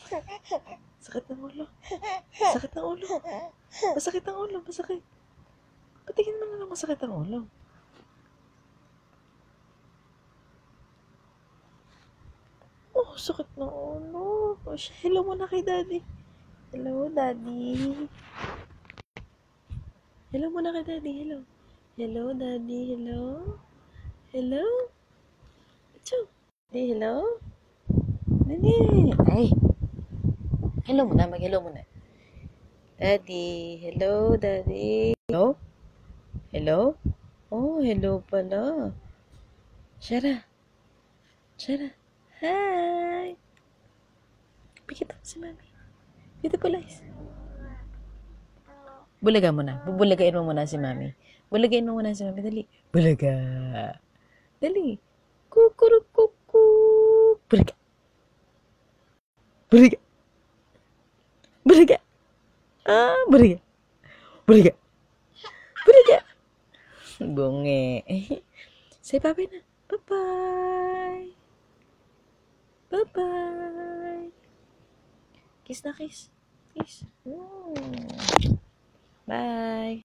Sakit ng ulo. Sakit ng ulo. Masakit ang ulo. Masakit. Patingin mo na lang masakit ang ulo. Oh, sakit ng ulo. Oh, hello muna kay daddy. Hello, daddy. Hello muna kay daddy. Hello. Hello, daddy. Hello. Hello. Achoo. Daddy, hello. Daddy. Ay. Hello muna. Mag-hello muna. Daddy. Hello, daddy. Hello? Hello? Oh, hello pala. Shara. Shara. Hi. Pikit ako si mami. Beautiful eyes. Bulaga mo na. Bubulagain mo muna si mami. Bulagain mo muna si mami. Dali. Bulaga. Dali. Kukurukuku. Bulaga. Bulaga. Bulaga. Ah, bulaga. Bulaga. Bulaga. Bunge. Say bye-bye na. Bye-bye. Bye-bye. Kiss na kiss. Kiss. Bye.